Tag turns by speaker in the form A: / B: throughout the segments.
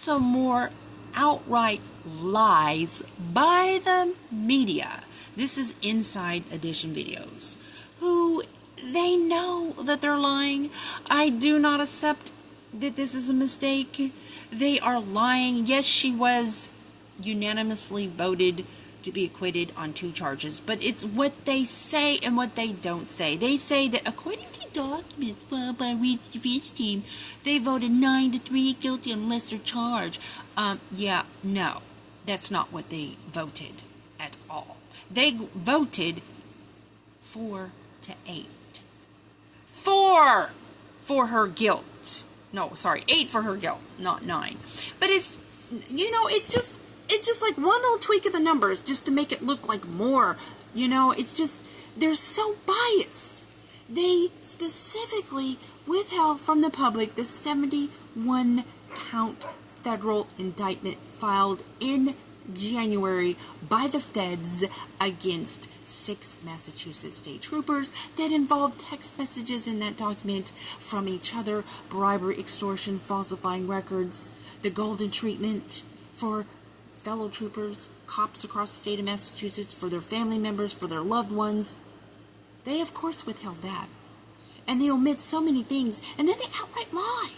A: some more outright lies by the media. This is Inside Edition videos, who they know that they're lying. I do not accept that this is a mistake. They are lying. Yes, she was unanimously voted to be acquitted on 2 charges, but it's what they say and what they don't say. They say that according to documents filed by Reed's defense team, they voted 9-3 guilty on lesser charge. Yeah, no, that's not what they voted at all. They voted 4-8. 4 for her guilt. No, sorry, 8 for her guilt, not 9. But it's, it's just like one little tweak of the numbers just to make it look like more. It's just, they're so biased. They specifically withheld from the public the 71-count federal indictment filed in January by the feds against 6 Massachusetts state troopers that involved text messages in that document from each other, bribery, extortion, falsifying records, the golden treatment for fellow troopers, cops across the state of Massachusetts, for their family members, for their loved ones. They, of course, withheld that. And they omit so many things, and then they outright lie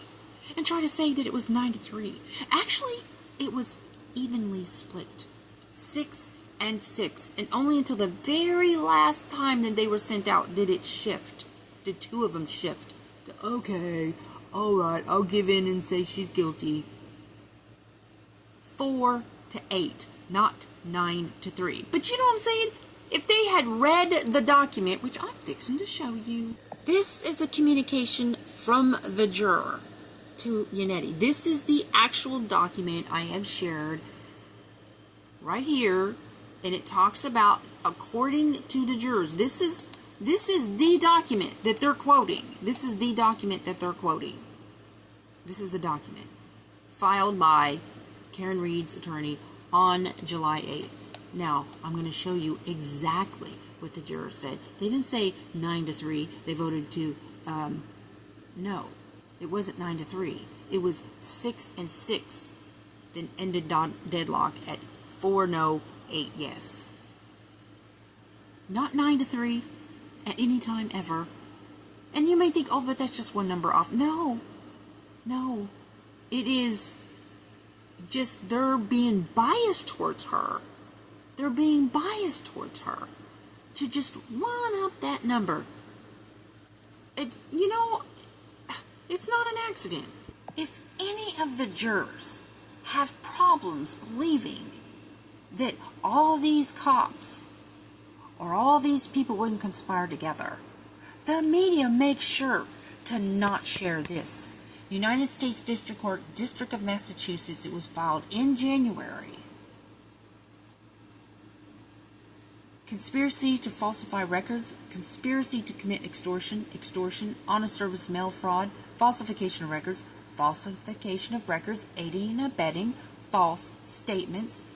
A: and try to say that it was 9-3. Actually, it was evenly split, 6-6, and only until the very last time that they were sent out did it shift. Did 2 of them shift? Okay, all right, I'll give in and say she's guilty. 4-8, not 9-3. But you know what I'm saying? If they had read the document, which I'm fixing to show you, this is a communication from the juror to Yannetti. This is the actual document I have shared right here, and it talks about, according to the jurors, this is the document that they're quoting. This is the document that they're quoting. This is the document filed by Karen Reed's attorney on July 8th. Now, I'm going to show you exactly what the jurors said. They didn't say 9-3. They voted to, no, it wasn't 9-3. It was 6-6. Then ended deadlock at 4 no, 8 yes. Not 9-3 at any time ever. And you may think, oh, but that's just one number off. No. It is just they're being biased towards her. They're being biased towards her to just one-up that number. It's not an accident. If any of the jurors have problems believing that all these cops or all these people wouldn't conspire together, the media makes sure to not share this. United States District Court, District of Massachusetts, it was filed in January. Conspiracy to falsify records, conspiracy to commit extortion, honest service mail fraud, falsification of records, aiding and abetting, false statements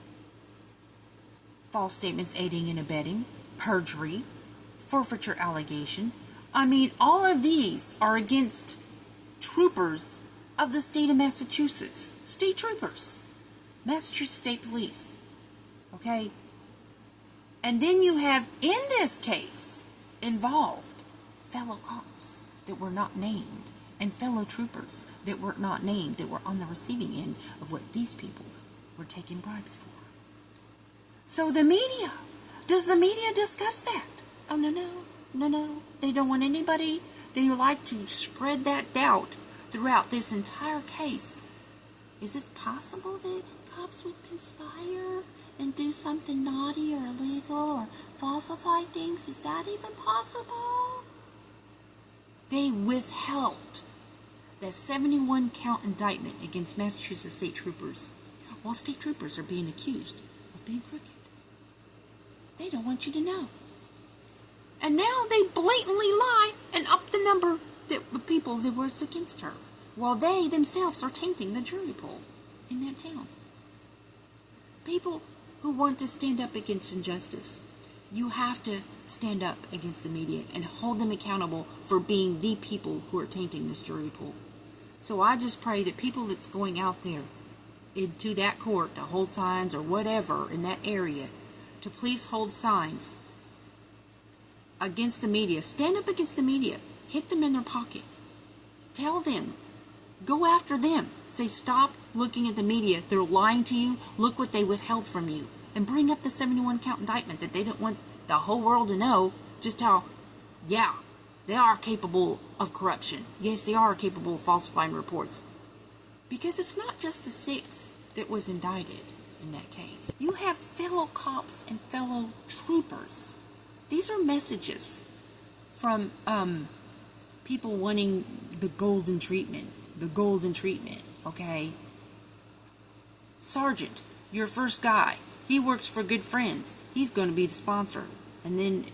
A: aiding and abetting, perjury, forfeiture allegation. I mean, all of these are against troopers of the state of Massachusetts. State troopers. Massachusetts State Police. Okay? And then you have, in this case, involved fellow cops that were not named and fellow troopers that were not named, that were on the receiving end of what these people were taking bribes for. So the media, does the media discuss that? Oh, no. They don't want anybody. They like to spread that doubt throughout this entire case. Is it possible that cops would conspire and do something naughty or illegal or falsify things? Is that even possible? They withheld the 71-count indictment against Massachusetts state troopers while state troopers are being accused of being crooked. They don't want you to know. And now they blatantly lie and up the number of people that was against her, while they themselves are tainting the jury pool in that town. People who want to stand up against injustice, you have to stand up against the media and hold them accountable for being the people who are tainting this jury pool. So I just pray that people that's going out there into that court to hold signs or whatever in that area, to please hold signs against the media. Stand up against the media. Hit them in their pocket. Tell them. Go after them. Say, stop looking at the media. They're lying to you. Look what they withheld from you. And bring up the 71 count indictment that they don't want the whole world to know just how, yeah, they are capable of corruption. Yes, they are capable of falsifying reports. Because it's not just the 6 that was indicted in that case. You have fellow cops and fellow troopers. These are messages from people wanting the golden treatment. The golden treatment, okay? Sergeant, your first guy. He works for Good Friends. He's going to be the sponsor. And then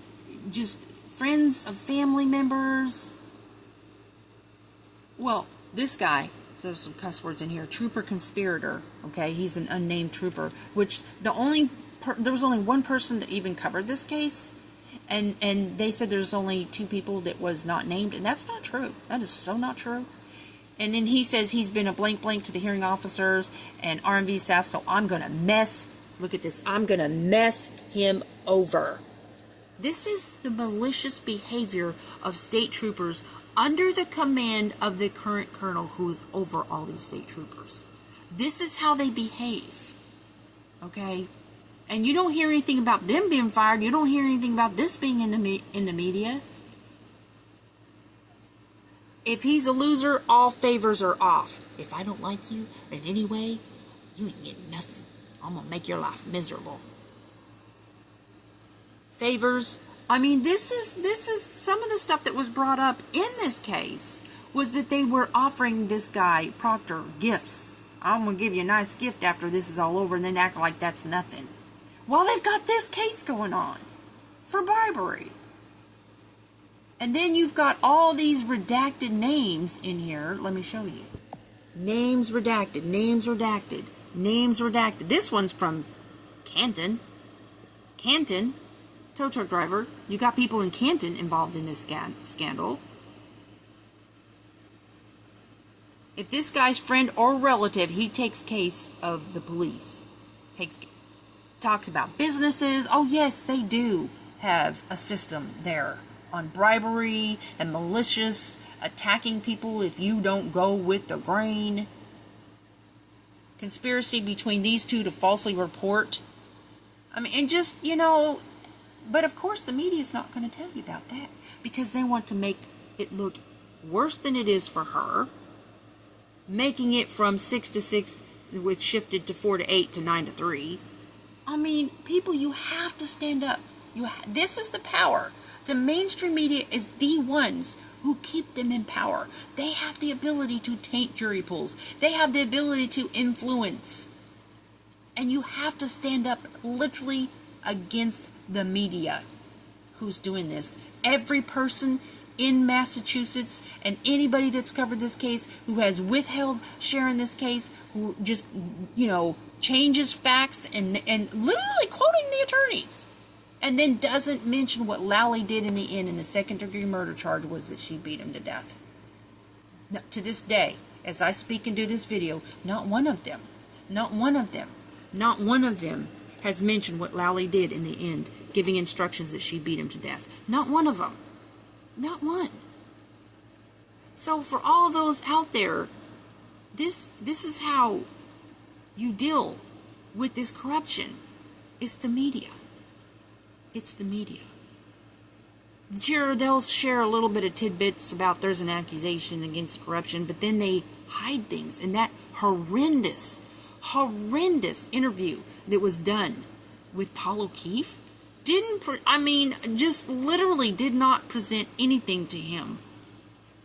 A: just friends of family members. Well, this guy, so there's some cuss words in here, trooper conspirator, okay? He's an unnamed trooper, which there was only one person that even covered this case. And they said there's only 2 people that was not named, and that's not true. That is so not true. And then he says he's been a blank to the hearing officers and RMV staff, so I'm going to look at this, I'm going to mess him over. This is the malicious behavior of state troopers under the command of the current colonel who is over all these state troopers. This is how they behave, okay? And you don't hear anything about them being fired. You don't hear anything about this being in the media. If he's a loser, all favors are off. If I don't like you in any way, you ain't getting nothing. I'm going to make your life miserable. Favors. I mean, this is some of the stuff that was brought up in this case was that they were offering this guy, Proctor, gifts. I'm going to give you a nice gift after this is all over, and then act like that's nothing. Well, they've got this case going on for bribery. And then you've got all these redacted names in here. Let me show you. Names redacted, names redacted, names redacted. This one's from Canton. Canton, tow truck driver. You got people in Canton involved in this scandal. If this guy's friend or relative, he takes case of the police. Talks about businesses. Oh, yes, they do have a system there on bribery and malicious attacking people if you don't go with the grain. Conspiracy between these 2 to falsely report. I mean, and just, but of course the media is not going to tell you about that because they want to make it look worse than it is for her, making it from 6 to 6, which shifted to 4 to 8 to 9 to 3. I mean, people, you have to stand up. This is the power. The mainstream media is the ones who keep them in power. They have the ability to taint jury pools. They have the ability to influence. And you have to stand up literally against the media who's doing this. Every person in Massachusetts and anybody that's covered this case who has withheld sharing this case, who just, changes facts and literally quoting the attorneys. And then doesn't mention what Lally did in the end in the second-degree murder charge was that she beat him to death. Now, to this day, as I speak and do this video, not one of them has mentioned what Lally did in the end, giving instructions that she beat him to death. Not one of them. Not one. So for all those out there, this is how you deal with this corruption. It's the media. It's the media. Sure, they'll share a little bit of tidbits about there's an accusation against corruption, but then they hide things. And that horrendous interview that was done with Paul O'Keefe just literally did not present anything to him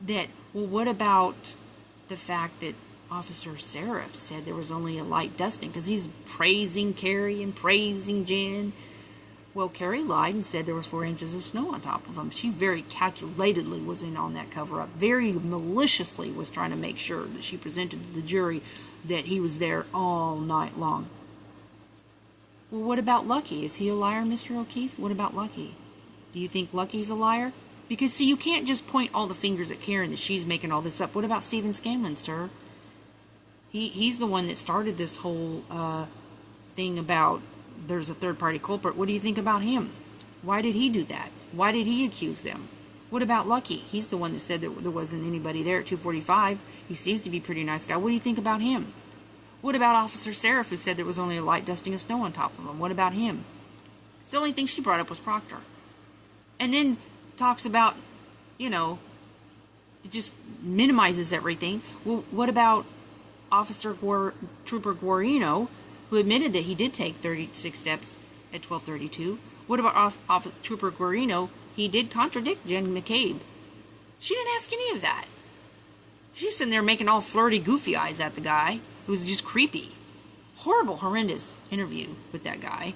A: that, well, what about the fact that Officer Seraph said there was only a light dusting? Because he's praising Carrie and praising Jen. Well, Carrie lied and said there was 4 inches of snow on top of him. She very calculatedly was in on that cover-up. Very maliciously was trying to make sure that she presented to the jury that he was there all night long. Well, what about Lucky? Is he a liar, Mr. O'Keefe? What about Lucky? Do you think Lucky's a liar? Because, see, you can't just point all the fingers at Karen that she's making all this up. What about Stephen Scanlon, sir? He's the one that started this whole thing about there's a third-party culprit. What do you think about him? Why did he do that? Why did he accuse them? What about Lucky? He's the one that said that there wasn't anybody there at 2:45. He seems to be a pretty nice guy. What do you think about him? What about Officer Seraph, who said there was only a light dusting of snow on top of him? What about him? The only thing she brought up was Proctor. And then talks about, it just minimizes everything. Well, what about Trooper Guarino, who admitted that he did take 36 steps at 12:32? What about Trooper Guarino? He did contradict Jen McCabe. She didn't ask any of that. She's sitting there making all flirty, goofy eyes at the guy. It was just creepy. Horrible, horrendous interview with that guy.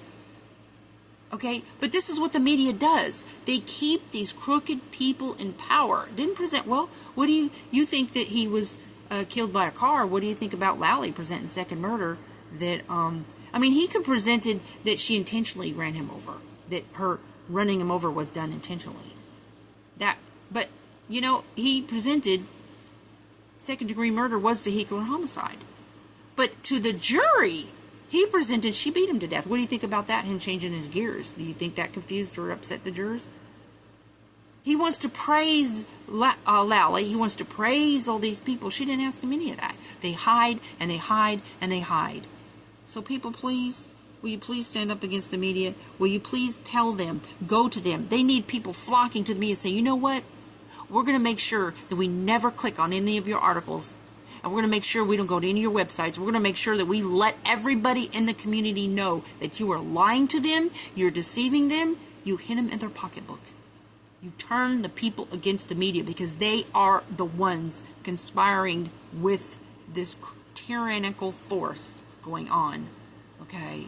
A: Okay, but this is what the media does. They keep these crooked people in power. Didn't present, well, what do you think that he was killed by a car? What do you think about Lally presenting second murder? That, he could presented that she intentionally ran him over. That her running him over was done intentionally. But, he presented second degree murder was vehicular homicide. But to the jury, he presented she beat him to death. What do you think about that, him changing his gears? Do you think that confused or upset the jurors? He wants to praise Lally. He wants to praise all these people. She didn't ask him any of that. They hide, and they hide, and they hide. So people, please, will you please stand up against the media? Will you please tell them, go to them? They need people flocking to the media and say, you know what? We're going to make sure that we never click on any of your articles. And we're going to make sure we don't go to any of your websites. We're going to make sure that we let everybody in the community know that you are lying to them, you're deceiving them, you hid them in their pocketbook. You turn the people against the media because they are the ones conspiring with this tyrannical force going on. Okay?